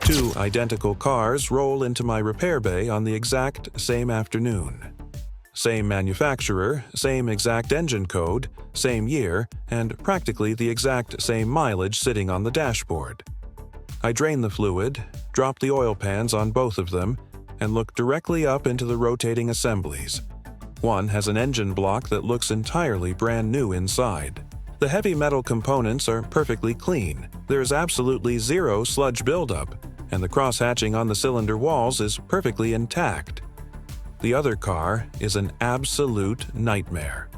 Two identical cars roll into my repair bay on the exact same afternoon. Same manufacturer, same exact engine code, same year, and practically the exact same mileage sitting on the dashboard. I drain the fluid, drop the oil pans on both of them, and look directly up into the rotating assemblies. One has an engine block that looks entirely brand new inside. The heavy metal components are perfectly clean. There is absolutely zero sludge buildup, and the cross-hatching on the cylinder walls is perfectly intact. The other car is an absolute nightmare.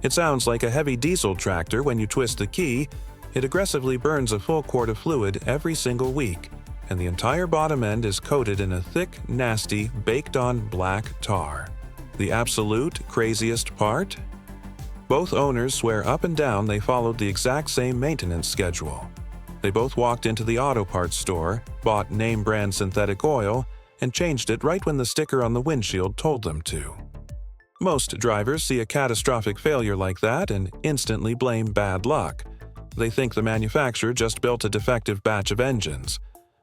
It sounds like a heavy diesel tractor when you twist the key. It aggressively burns a full quart of fluid every single week, and the entire bottom end is coated in a thick, nasty, baked-on black tar. The absolute craziest part? Both owners swear up and down they followed the exact same maintenance schedule. They both walked into the auto parts store, bought name-brand synthetic oil, and changed it right when the sticker on the windshield told them to. Most drivers see a catastrophic failure like that and instantly blame bad luck. They think the manufacturer just built a defective batch of engines.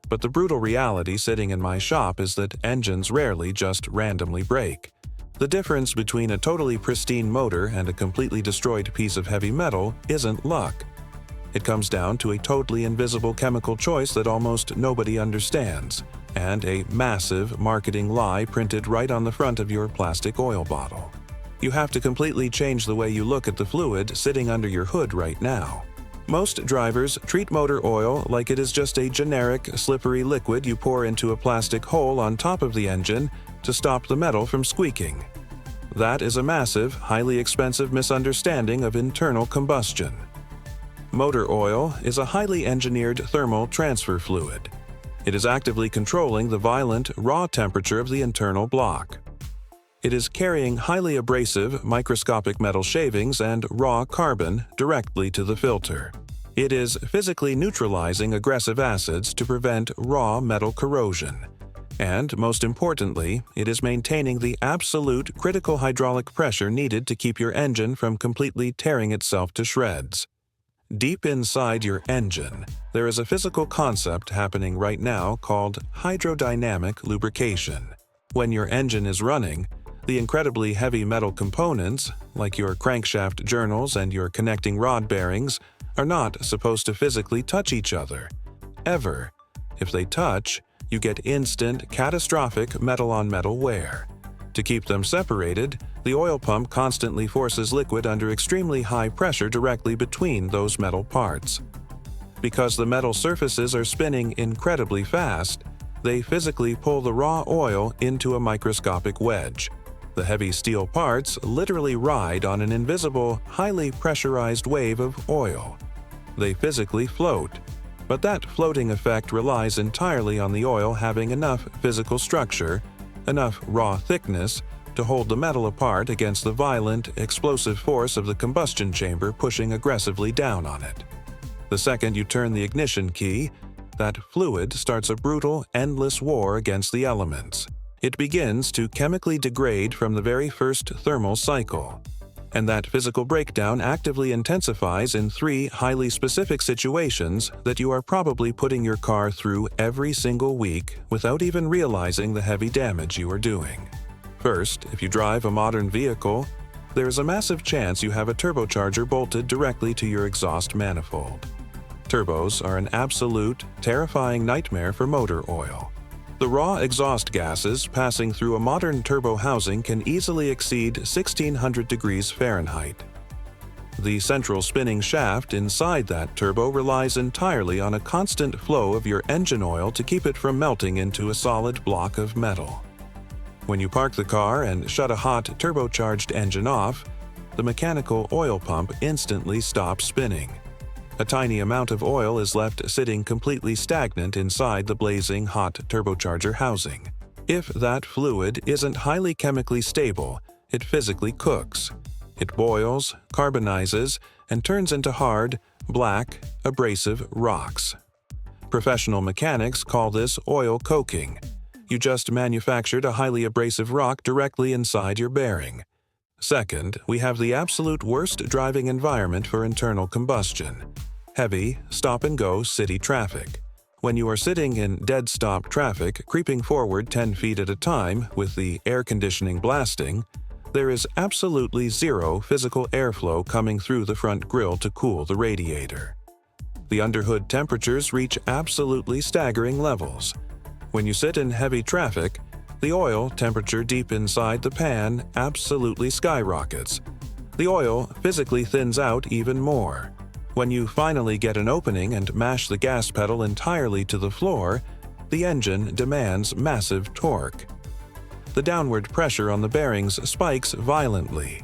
But the brutal reality sitting in my shop is that engines rarely just randomly break. The difference between a totally pristine motor and a completely destroyed piece of heavy metal isn't luck. It comes down to a totally invisible chemical choice that almost nobody understands, and a massive marketing lie printed right on the front of your plastic oil bottle. You have to completely change the way you look at the fluid sitting under your hood right now. Most drivers treat motor oil like it is just a generic, slippery liquid you pour into a plastic hole on top of the engine to stop the metal from squeaking. That is a massive, highly expensive misunderstanding of internal combustion. Motor oil is a highly engineered thermal transfer fluid. It is actively controlling the violent, raw temperature of the internal block. It is carrying highly abrasive, microscopic metal shavings and raw carbon directly to the filter. It is physically neutralizing aggressive acids to prevent raw metal corrosion. And, most importantly, it is maintaining the absolute critical hydraulic pressure needed to keep your engine from completely tearing itself to shreds. Deep inside your engine, there is a physical concept happening right now called hydrodynamic lubrication. When your engine is running, the incredibly heavy metal components, like your crankshaft journals and your connecting rod bearings, are not supposed to physically touch each other. Ever. If they touch, you get instant, catastrophic metal-on-metal wear. To keep them separated, the oil pump constantly forces liquid under extremely high pressure directly between those metal parts. Because the metal surfaces are spinning incredibly fast, they physically pull the raw oil into a microscopic wedge. The heavy steel parts literally ride on an invisible, highly pressurized wave of oil. They physically float. But that floating effect relies entirely on the oil having enough physical structure, enough raw thickness, to hold the metal apart against the violent, explosive force of the combustion chamber pushing aggressively down on it. The second you turn the ignition key, that fluid starts a brutal, endless war against the elements. It begins to chemically degrade from the very first thermal cycle. And that physical breakdown actively intensifies in three highly specific situations that you are probably putting your car through every single week without even realizing the heavy damage you are doing. First, if you drive a modern vehicle, there is a massive chance you have a turbocharger bolted directly to your exhaust manifold. Turbos are an absolute, terrifying nightmare for motor oil. The raw exhaust gases passing through a modern turbo housing can easily exceed 1600 degrees Fahrenheit. The central spinning shaft inside that turbo relies entirely on a constant flow of your engine oil to keep it from melting into a solid block of metal. When you park the car and shut a hot turbocharged engine off, the mechanical oil pump instantly stops spinning. A tiny amount of oil is left sitting completely stagnant inside the blazing hot turbocharger housing. If that fluid isn't highly chemically stable, it physically cooks. It boils, carbonizes, and turns into hard, black, abrasive rocks. Professional mechanics call this oil coking. You just manufactured a highly abrasive rock directly inside your bearing. Second, we have the absolute worst driving environment for internal combustion. Heavy, stop-and-go city traffic. When you are sitting in dead-stop traffic, creeping forward 10 feet at a time with the air conditioning blasting, there is absolutely zero physical airflow coming through the front grille to cool the radiator. The underhood temperatures reach absolutely staggering levels. When you sit in heavy traffic, the oil temperature deep inside the pan absolutely skyrockets. The oil physically thins out even more. When you finally get an opening and mash the gas pedal entirely to the floor, the engine demands massive torque. The downward pressure on the bearings spikes violently.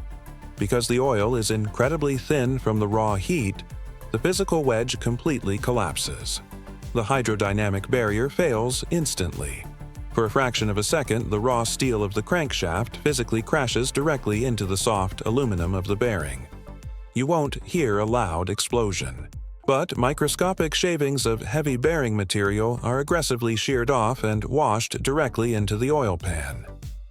Because the oil is incredibly thin from the raw heat, the physical wedge completely collapses. The hydrodynamic barrier fails instantly. For a fraction of a second, the raw steel of the crankshaft physically crashes directly into the soft aluminum of the bearing. You won't hear a loud explosion, but microscopic shavings of heavy bearing material are aggressively sheared off and washed directly into the oil pan.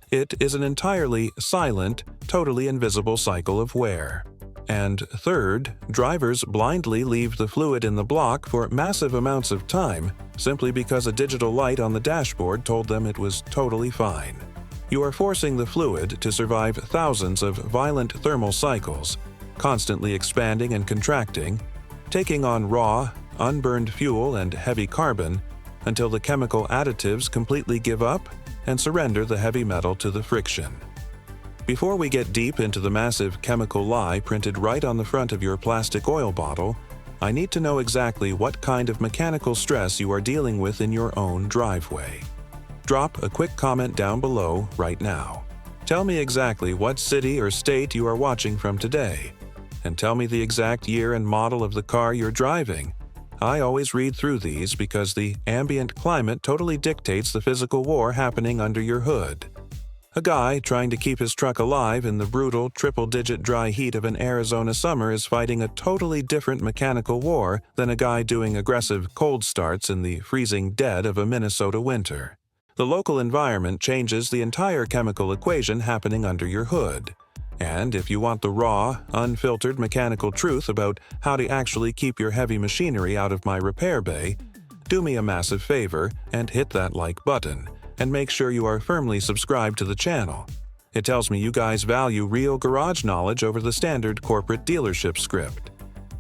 It is an entirely silent, totally invisible cycle of wear. And third, drivers blindly leave the fluid in the block for massive amounts of time simply because a digital light on the dashboard told them it was totally fine. You are forcing the fluid to survive thousands of violent thermal cycles, constantly expanding and contracting, taking on raw, unburned fuel and heavy carbon until the chemical additives completely give up and surrender the heavy metal to the friction. Before we get deep into the massive chemical lie printed right on the front of your plastic oil bottle, I need to know exactly what kind of mechanical stress you are dealing with in your own driveway. Drop a quick comment down below right now. Tell me exactly what city or state you are watching from today, and tell me the exact year and model of the car you're driving. I always read through these because the ambient climate totally dictates the physical war happening under your hood. A guy trying to keep his truck alive in the brutal triple-digit dry heat of an Arizona summer is fighting a totally different mechanical war than a guy doing aggressive cold starts in the freezing dead of a Minnesota winter. The local environment changes the entire chemical equation happening under your hood. And if you want the raw, unfiltered mechanical truth about how to actually keep your heavy machinery out of my repair bay, do me a massive favor and hit that like button. And make sure you are firmly subscribed to the channel. It tells me you guys value real garage knowledge over the standard corporate dealership script.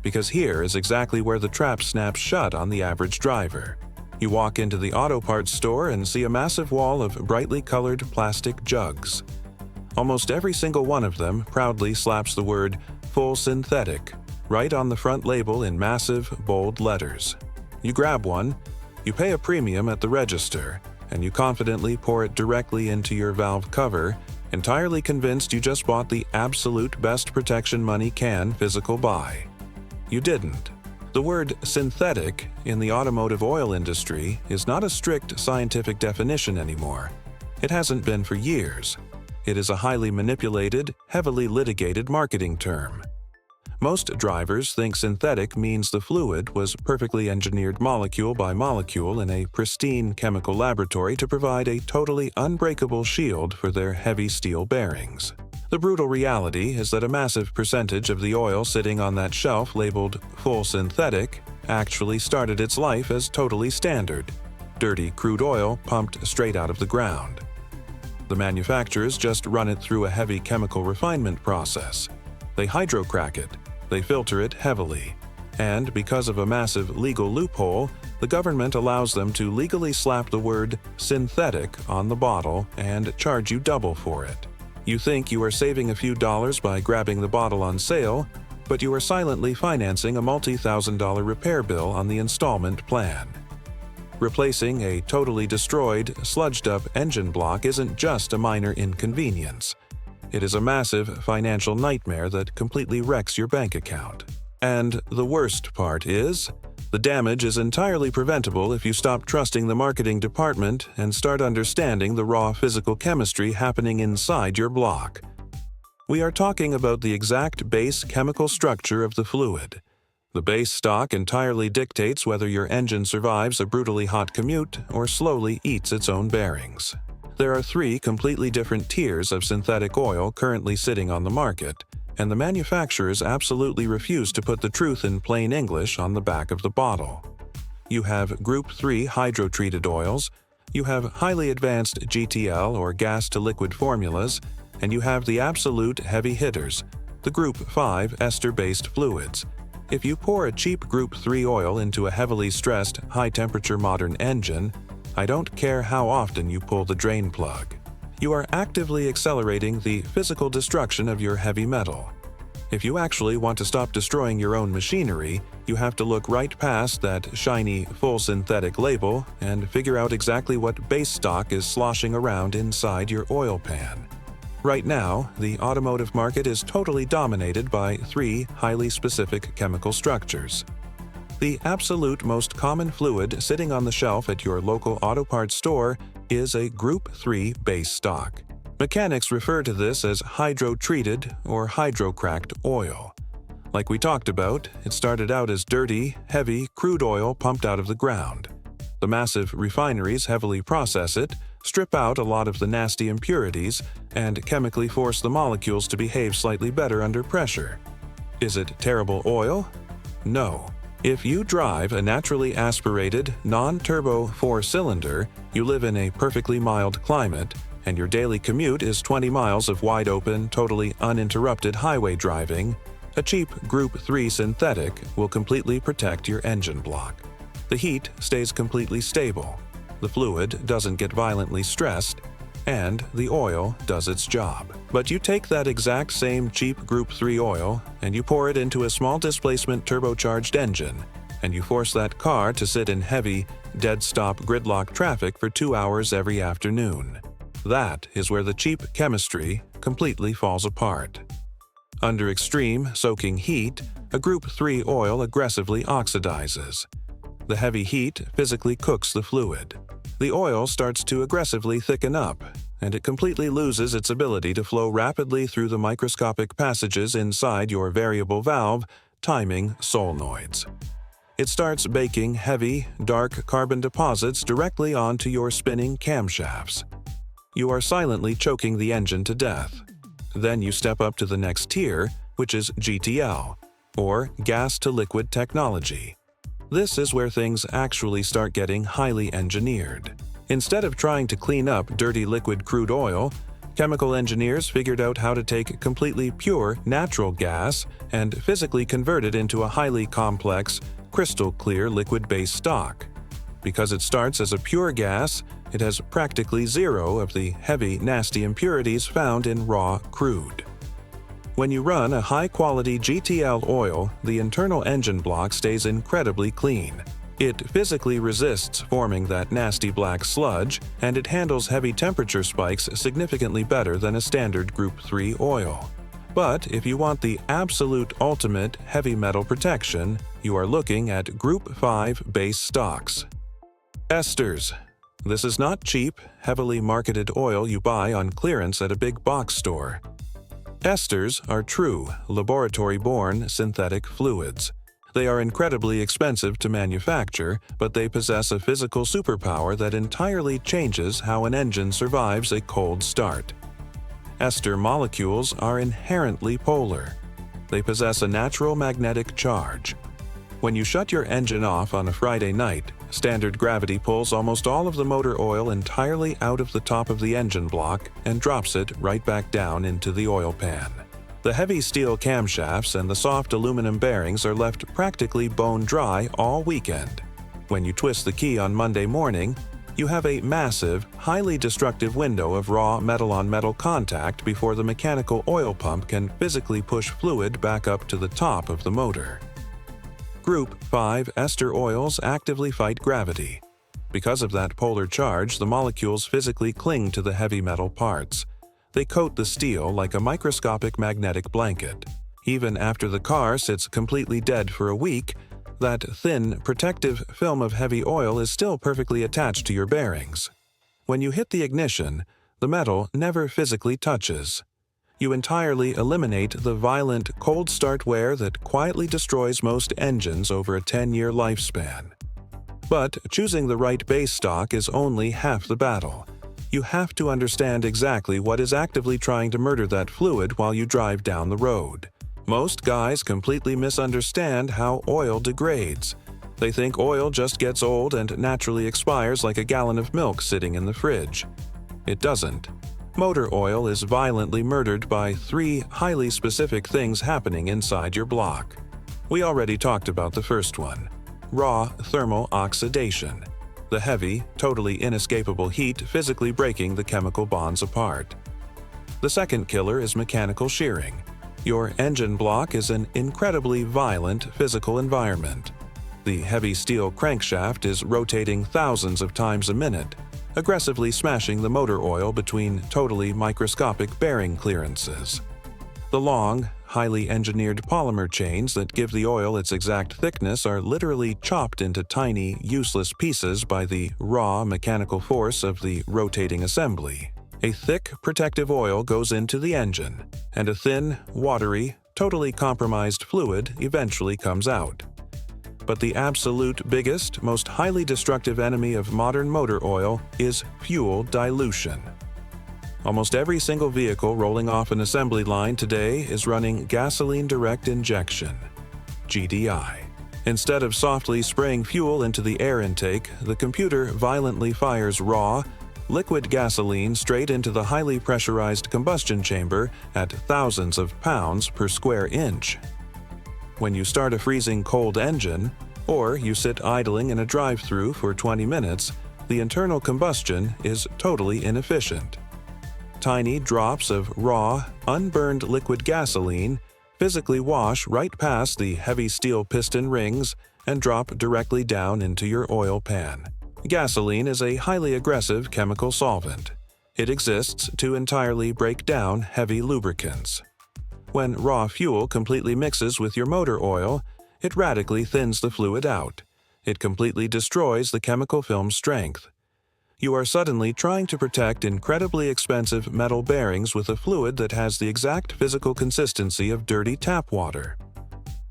Because here is exactly where the trap snaps shut on the average driver. You walk into the auto parts store and see a massive wall of brightly colored plastic jugs. Almost every single one of them proudly slaps the word "full synthetic" right on the front label in massive, bold letters. You grab one, you pay a premium at the register, and you confidently pour it directly into your valve cover, entirely convinced you just bought the absolute best protection money can physical buy. You didn't. The word synthetic in the automotive oil industry is not a strict scientific definition anymore. It hasn't been for years. It is a highly manipulated, heavily litigated marketing term. Most drivers think synthetic means the fluid was perfectly engineered molecule by molecule in a pristine chemical laboratory to provide a totally unbreakable shield for their heavy steel bearings. The brutal reality is that a massive percentage of the oil sitting on that shelf labeled "full synthetic" actually started its life as totally standard, dirty crude oil pumped straight out of the ground. The manufacturers just run it through a heavy chemical refinement process. They hydrocrack it. They filter it heavily. And because of a massive legal loophole, the government allows them to legally slap the word "synthetic" on the bottle and charge you double for it. You think you are saving a few dollars by grabbing the bottle on sale, but you are silently financing a multi-thousand-dollar repair bill on the installment plan. Replacing a totally destroyed, sludged-up engine block isn't just a minor inconvenience. It is a massive financial nightmare that completely wrecks your bank account. And the worst part is, the damage is entirely preventable if you stop trusting the marketing department and start understanding the raw physical chemistry happening inside your block. We are talking about the exact base chemical structure of the fluid. The base stock entirely dictates whether your engine survives a brutally hot commute or slowly eats its own bearings. There are 3 completely different tiers of synthetic oil currently sitting on the market, and the manufacturers absolutely refuse to put the truth in plain English on the back of the bottle. you have Group 3 hydrotreated oils, you have highly advanced GTL or gas-to-liquid formulas, and you have the absolute heavy hitters, the Group 5 ester-based fluids. If you pour a cheap Group 3 oil into a heavily stressed, high-temperature modern engine, I don't care how often you pull the drain plug. You are actively accelerating the physical destruction of your heavy metal. If you actually want to stop destroying your own machinery, you have to look right past that shiny, full synthetic label and figure out exactly what base stock is sloshing around inside your oil pan. Right now, the automotive market is totally dominated by 3 highly specific chemical structures. The absolute most common fluid sitting on the shelf at your local auto parts store is a Group 3 base stock. Mechanics refer to this as hydro-treated or hydrocracked oil. Like we talked about, it started out as dirty, heavy crude oil pumped out of the ground. The massive refineries heavily process it, strip out a lot of the nasty impurities, and chemically force the molecules to behave slightly better under pressure. Is it terrible oil? No. If you drive a naturally aspirated, non-turbo 4-cylinder, you live in a perfectly mild climate, and your daily commute is 20 miles of wide-open, totally uninterrupted highway driving, a cheap Group 3 synthetic will completely protect your engine block. The heat stays completely stable, the fluid doesn't get violently stressed, and the oil does its job. But you take that exact same cheap Group 3 oil and you pour it into a small displacement turbocharged engine, and you force that car to sit in heavy, dead-stop gridlock traffic for 2 hours every afternoon. That is where the cheap chemistry completely falls apart. Under extreme, soaking heat, a Group 3 oil aggressively oxidizes. The heavy heat physically cooks the fluid. The oil starts to aggressively thicken up, and it completely loses its ability to flow rapidly through the microscopic passages inside your variable valve, timing solenoids. It starts baking heavy, dark carbon deposits directly onto your spinning camshafts. You are silently choking the engine to death. Then you step up to the next tier, which is GTL, or gas-to-liquid technology. This is where things actually start getting highly engineered. Instead of trying to clean up dirty liquid crude oil, chemical engineers figured out how to take completely pure natural gas and physically convert it into a highly complex, crystal-clear liquid-based stock. Because it starts as a pure gas, it has practically zero of the heavy, nasty impurities found in raw crude. When you run a high-quality GTL oil, the internal engine block stays incredibly clean. It physically resists forming that nasty black sludge, and it handles heavy temperature spikes significantly better than a standard Group 3 oil. But if you want the absolute ultimate heavy metal protection, you are looking at Group 5 base stocks. Esters. This is not cheap, heavily marketed oil you buy on clearance at a big box store. Esters are true, laboratory-born synthetic fluids. They are incredibly expensive to manufacture, but they possess a physical superpower that entirely changes how an engine survives a cold start. Ester molecules are inherently polar. They possess a natural magnetic charge. When you shut your engine off on a Friday night, standard gravity pulls almost all of the motor oil entirely out of the top of the engine block and drops it right back down into the oil pan. The heavy steel camshafts and the soft aluminum bearings are left practically bone dry all weekend. When you twist the key on Monday morning, you have a massive, highly destructive window of raw metal-on-metal contact before the mechanical oil pump can physically push fluid back up to the top of the motor. Group 5 ester oils actively fight gravity. Because of that polar charge, the molecules physically cling to the heavy metal parts. They coat the steel like a microscopic magnetic blanket. Even after the car sits completely dead for a week, that thin, protective film of heavy oil is still perfectly attached to your bearings. When you hit the ignition, the metal never physically touches. You entirely eliminate the violent cold start wear that quietly destroys most engines over a 10-year lifespan. But choosing the right base stock is only half the battle. You have to understand exactly what is actively trying to murder that fluid while you drive down the road. Most guys completely misunderstand how oil degrades. They think oil just gets old and naturally expires like a gallon of milk sitting in the fridge. It doesn't. Motor oil is violently murdered by 3 highly specific things happening inside your block. We already talked about the first one: raw thermal oxidation, the heavy, totally inescapable heat physically breaking the chemical bonds apart. The second killer is mechanical shearing. Your engine block is an incredibly violent physical environment. The heavy steel crankshaft is rotating thousands of times a minute, aggressively smashing the motor oil between totally microscopic bearing clearances. The long, highly engineered polymer chains that give the oil its exact thickness are literally chopped into tiny, useless pieces by the raw mechanical force of the rotating assembly. A thick, protective oil goes into the engine, and a thin, watery, totally compromised fluid eventually comes out. But the absolute biggest, most highly destructive enemy of modern motor oil is fuel dilution. Almost every single vehicle rolling off an assembly line today is running gasoline direct injection, GDI. Instead of softly spraying fuel into the air intake, the computer violently fires raw, liquid gasoline straight into the highly pressurized combustion chamber at thousands of pounds per square inch. When you start a freezing cold engine, or you sit idling in a drive-thru for 20 minutes, the internal combustion is totally inefficient. Tiny drops of raw, unburned liquid gasoline physically wash right past the heavy steel piston rings and drop directly down into your oil pan. Gasoline is a highly aggressive chemical solvent. It exists to entirely break down heavy lubricants. When raw fuel completely mixes with your motor oil, it radically thins the fluid out. It completely destroys the chemical film's strength. You are suddenly trying to protect incredibly expensive metal bearings with a fluid that has the exact physical consistency of dirty tap water.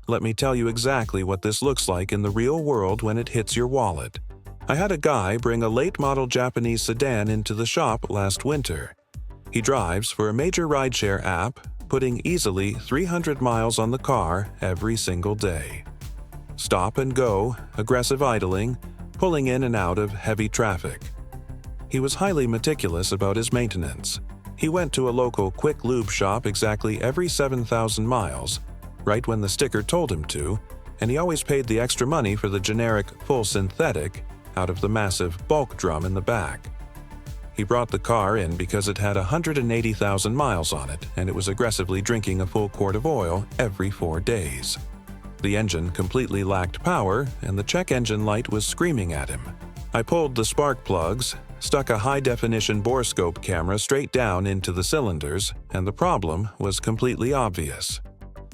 Let me tell you exactly what this looks like in the real world when it hits your wallet. I had a guy bring a late-model Japanese sedan into the shop last winter. He drives for a major rideshare app, putting easily 300 miles on the car every single day. Stop and go, aggressive idling, pulling in and out of heavy traffic. He was highly meticulous about his maintenance. He went to a local quick lube shop exactly every 7,000 miles, right when the sticker told him to, and he always paid the extra money for the generic full synthetic out of the massive bulk drum in the back. He brought the car in because it had 180,000 miles on it, and it was aggressively drinking a full quart of oil every 4 days. The engine completely lacked power, and the check engine light was screaming at him. I pulled the spark plugs, stuck a high-definition borescope camera straight down into the cylinders, and the problem was completely obvious.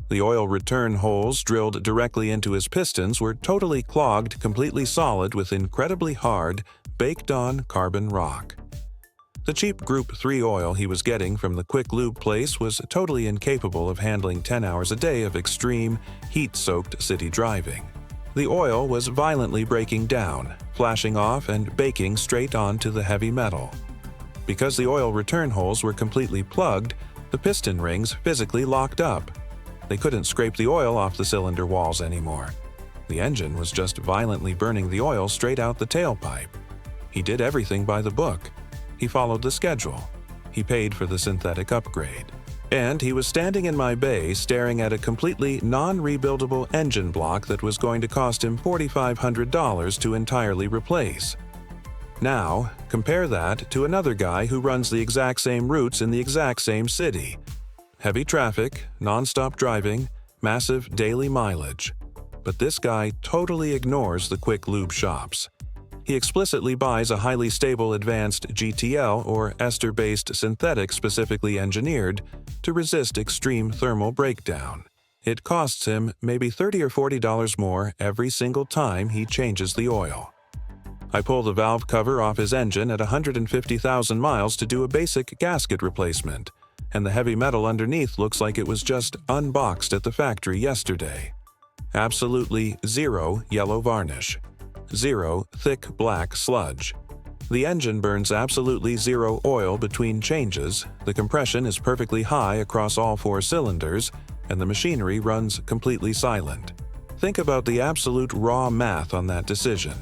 The oil return holes drilled directly into his pistons were totally clogged, completely solid with incredibly hard, baked-on carbon rock. The cheap Group 3 oil he was getting from the quick lube place was totally incapable of handling 10 hours a day of extreme, heat-soaked city driving. The oil was violently breaking down, flashing off and baking straight onto the heavy metal. Because the oil return holes were completely plugged, the piston rings physically locked up. They couldn't scrape the oil off the cylinder walls anymore. The engine was just violently burning the oil straight out the tailpipe. He did everything by the book. He followed the schedule. He paid for the synthetic upgrade. And he was standing in my bay staring at a completely non-rebuildable engine block that was going to cost him $4,500 to entirely replace. Now, compare that to another guy who runs the exact same routes in the exact same city. Heavy traffic, non-stop driving, massive daily mileage. But this guy totally ignores the quick lube shops. He explicitly buys a highly stable advanced GTL or ester-based synthetic specifically engineered to resist extreme thermal breakdown. It costs him maybe $30 or $40 more every single time he changes the oil. I pull the valve cover off his engine at 150,000 miles to do a basic gasket replacement, and the heavy metal underneath looks like it was just unboxed at the factory yesterday. Absolutely zero yellow varnish. Zero thick black sludge. The engine burns absolutely zero oil between changes, the compression is perfectly high across all 4 cylinders, and the machinery runs completely silent. Think about the absolute raw math on that decision.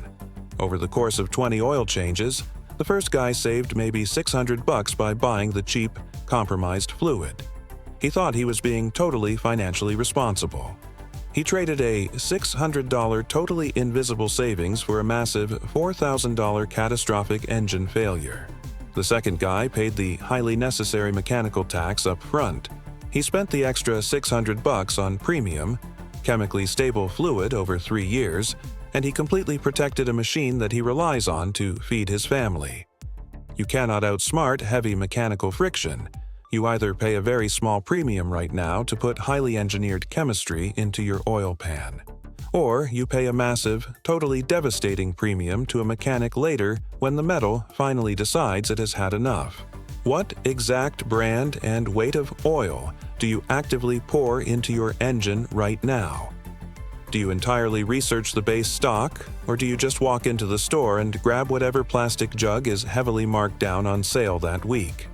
Over the course of 20 oil changes, the first guy saved maybe $600 by buying the cheap, compromised fluid. He thought he was being totally financially responsible. He traded a $600 totally invisible savings for a massive $4,000 catastrophic engine failure. The second guy paid the highly necessary mechanical tax up front. He spent the extra $600 on premium, chemically stable fluid over 3 years, and he completely protected a machine that he relies on to feed his family. You cannot outsmart heavy mechanical friction. You either pay a very small premium right now to put highly engineered chemistry into your oil pan, or you pay a massive, totally devastating premium to a mechanic later when the metal finally decides it has had enough. What exact brand and weight of oil do you actively pour into your engine right now? Do you entirely research the base stock, or do you just walk into the store and grab whatever plastic jug is heavily marked down on sale that week?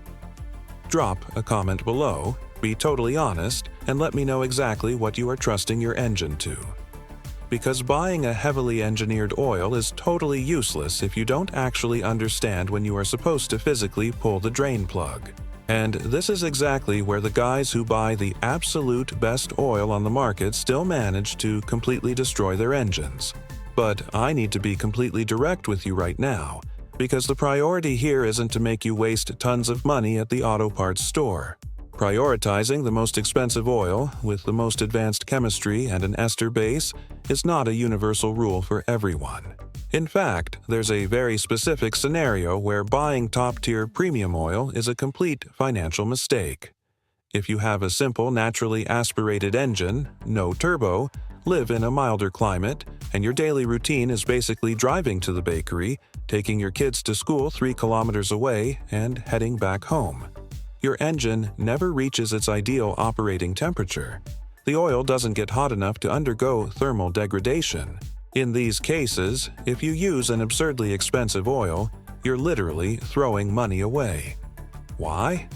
Drop a comment below, be totally honest, and let me know exactly what you are trusting your engine to. Because buying a heavily engineered oil is totally useless if you don't actually understand when you are supposed to physically pull the drain plug. And this is exactly where the guys who buy the absolute best oil on the market still manage to completely destroy their engines. But I need to be completely direct with you right now, because the priority here isn't to make you waste tons of money at the auto parts store. Prioritizing the most expensive oil with the most advanced chemistry and an ester base is not a universal rule for everyone. In fact, there's a very specific scenario where buying top-tier premium oil is a complete financial mistake. If you have a simple, naturally aspirated engine, no turbo, live in a milder climate, and your daily routine is basically driving to the bakery, taking your kids to school 3 kilometers away, and heading back home, your engine never reaches its ideal operating temperature. The oil doesn't get hot enough to undergo thermal degradation. In these cases, if you use an absurdly expensive oil, you're literally throwing money away. Why?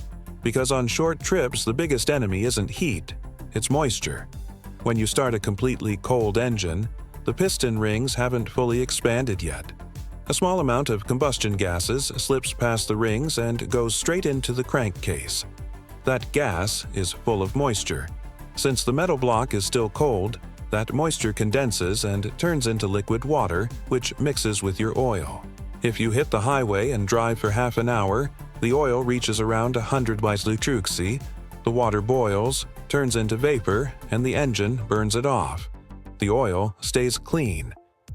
Because on short trips, the biggest enemy isn't heat, it's moisture. When you start a completely cold engine, the piston rings haven't fully expanded yet. A small amount of combustion gases slips past the rings and goes straight into the crankcase. That gas is full of moisture. Since the metal block is still cold, that moisture condenses and turns into liquid water, which mixes with your oil. If you hit the highway and drive for half an hour, the oil reaches around 100 Luftdruck, the water boils, turns into vapor, and the engine burns it off. The oil stays clean.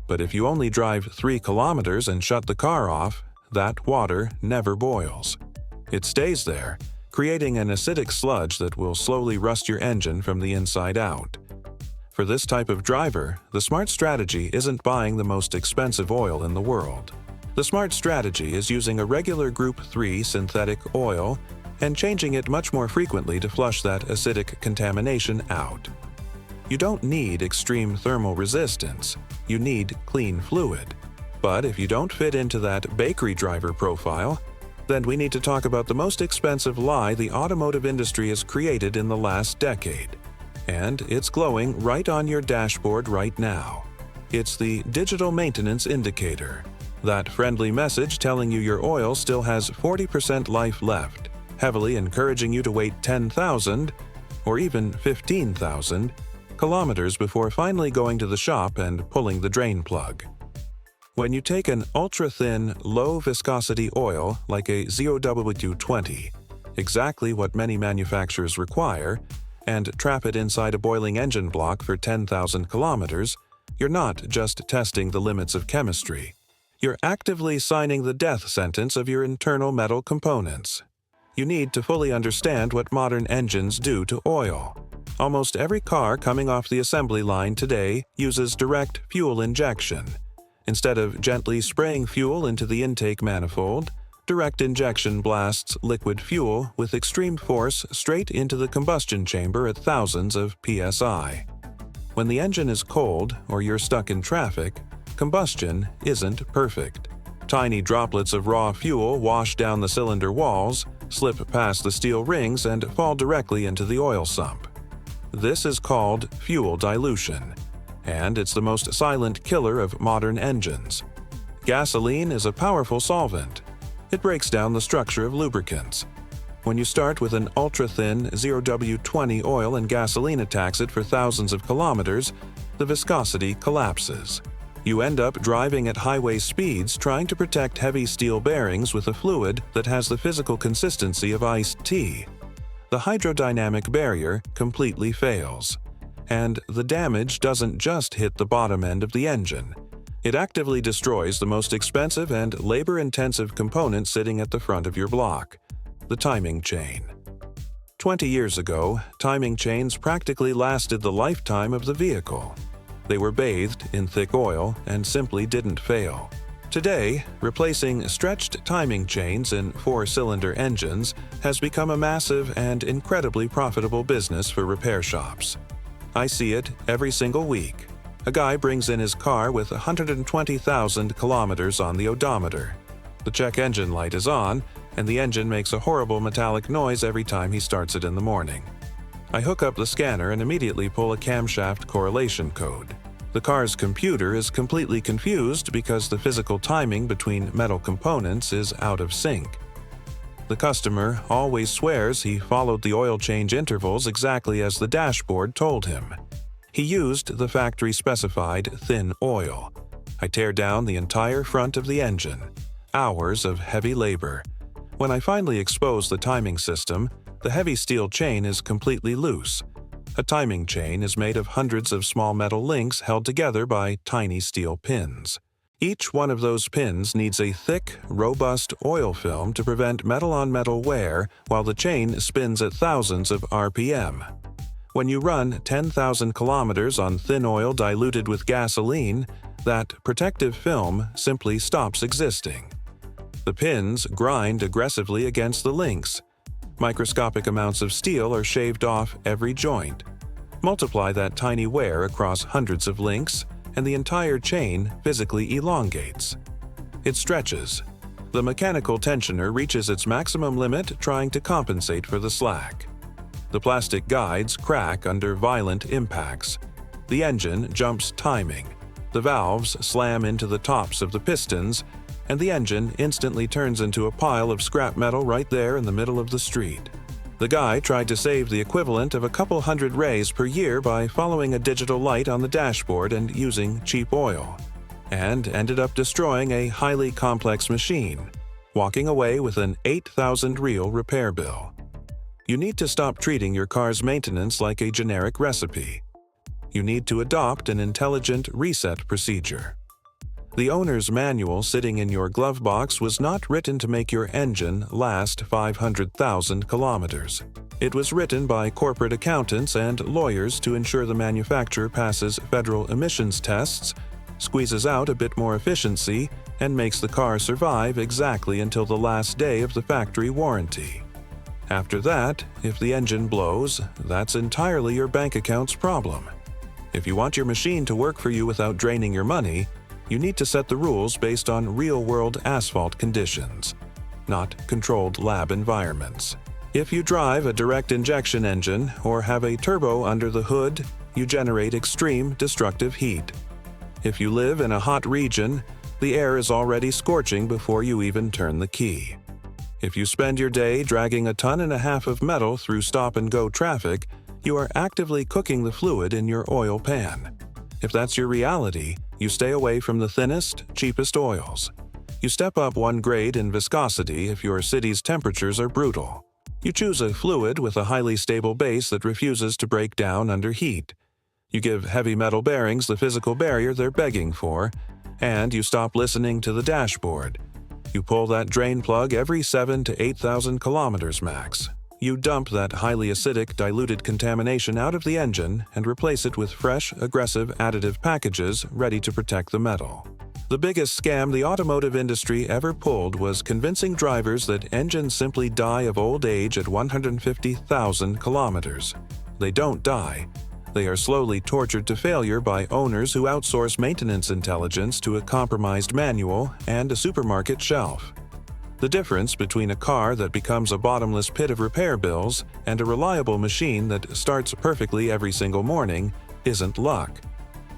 But if you only drive 3 kilometers and shut the car off, that water never boils. It stays there, creating an acidic sludge that will slowly rust your engine from the inside out. For this type of driver, the smart strategy isn't buying the most expensive oil in the world. The smart strategy is using a regular Group 3 synthetic oil and changing it much more frequently to flush that acidic contamination out. You don't need extreme thermal resistance, you need clean fluid. But if you don't fit into that bakery driver profile, then we need to talk about the most expensive lie the automotive industry has created in the last decade. And it's glowing right on your dashboard right now. It's the digital maintenance indicator. That friendly message telling you your oil still has 40% life left, heavily encouraging you to wait 10,000 or even 15,000 kilometers before finally going to the shop and pulling the drain plug. When you take an ultra-thin, low-viscosity oil like a ZOW20, exactly what many manufacturers require, and trap it inside a boiling engine block for 10,000 kilometers, you're not just testing the limits of chemistry. You're actively signing the death sentence of your internal metal components. You need to fully understand what modern engines do to oil. Almost every car coming off the assembly line today uses direct fuel injection. Instead of gently spraying fuel into the intake manifold, direct injection blasts liquid fuel with extreme force straight into the combustion chamber at thousands of psi. When the engine is cold or you're stuck in traffic, combustion isn't perfect. Tiny droplets of raw fuel wash down the cylinder walls, slip past the steel rings, and fall directly into the oil sump. This is called fuel dilution. and it's the most silent killer of modern engines. Gasoline is a powerful solvent. It breaks down the structure of lubricants. When you start with an ultra-thin 0W20 oil and gasoline attacks it for thousands of kilometers, the viscosity collapses. You end up driving at highway speeds trying to protect heavy steel bearings with a fluid that has the physical consistency of iced tea. The hydrodynamic barrier completely fails. And the damage doesn't just hit the bottom end of the engine. It actively destroys the most expensive and labor-intensive component sitting at the front of your block: the timing chain. 20 years ago, timing chains practically lasted the lifetime of the vehicle. They were bathed in thick oil and simply didn't fail. Today, replacing stretched timing chains in four-cylinder engines has become a massive and incredibly profitable business for repair shops. I see it every single week. A guy brings in his car with 120,000 kilometers on the odometer. The check engine light is on, and the engine makes a horrible metallic noise every time he starts it in the morning. I hook up the scanner and immediately pull a camshaft correlation code. The car's computer is completely confused because the physical timing between metal components is out of sync. The customer always swears he followed the oil change intervals exactly as the dashboard told him. He used the factory-specified thin oil. I tear down the entire front of the engine. Hours of heavy labor. When I finally expose the timing system, the heavy steel chain is completely loose. A timing chain is made of hundreds of small metal links held together by tiny steel pins. Each one of those pins needs a thick, robust oil film to prevent metal-on-metal wear while the chain spins at thousands of RPM. When you run 10,000 kilometers on thin oil diluted with gasoline, that protective film simply stops existing. The pins grind aggressively against the links. Microscopic amounts of steel are shaved off every joint. Multiply that tiny wear across hundreds of links, and the entire chain physically elongates. It stretches. The mechanical tensioner reaches its maximum limit trying to compensate for the slack. The plastic guides crack under violent impacts. The engine jumps timing. The valves slam into the tops of the pistons, and the engine instantly turns into a pile of scrap metal right there in the middle of the street. The guy tried to save the equivalent of a couple hundred rays per year by following a digital light on the dashboard and using cheap oil, and ended up destroying a highly complex machine, walking away with an 8,000 real repair bill. You need to stop treating your car's maintenance like a generic recipe. You need to adopt an intelligent reset procedure. The owner's manual sitting in your glove box was not written to make your engine last 500,000 kilometers. It was written by corporate accountants and lawyers to ensure the manufacturer passes federal emissions tests, squeezes out a bit more efficiency, and makes the car survive exactly until the last day of the factory warranty. After that, if the engine blows, that's entirely your bank account's problem. If you want your machine to work for you without draining your money, you need to set the rules based on real-world asphalt conditions, not controlled lab environments. If you drive a direct injection engine or have a turbo under the hood, you generate extreme destructive heat. If you live in a hot region, the air is already scorching before you even turn the key. If you spend your day dragging 1.5 tons of metal through stop-and-go traffic, you are actively cooking the fluid in your oil pan. If that's your reality, you stay away from the thinnest, cheapest oils. You step up one grade in viscosity if your city's temperatures are brutal. You choose a fluid with a highly stable base that refuses to break down under heat. You give heavy metal bearings the physical barrier they're begging for, and you stop listening to the dashboard. You pull that drain plug every 7,000 to 8,000 kilometers max. You dump that highly acidic, diluted contamination out of the engine and replace it with fresh, aggressive additive packages ready to protect the metal. The biggest scam the automotive industry ever pulled was convincing drivers that engines simply die of old age at 150,000 kilometers. They don't die. They are slowly tortured to failure by owners who outsource maintenance intelligence to a compromised manual and a supermarket shelf. The difference between a car that becomes a bottomless pit of repair bills and a reliable machine that starts perfectly every single morning isn't luck.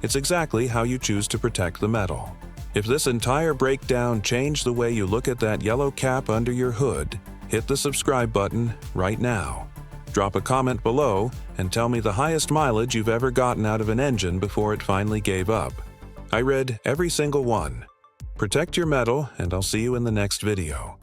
It's exactly how you choose to protect the metal. If this entire breakdown changed the way you look at that yellow cap under your hood, hit the subscribe button right now. Drop a comment below and tell me the highest mileage you've ever gotten out of an engine before it finally gave up. I read every single one. Protect your metal, and I'll see you in the next video.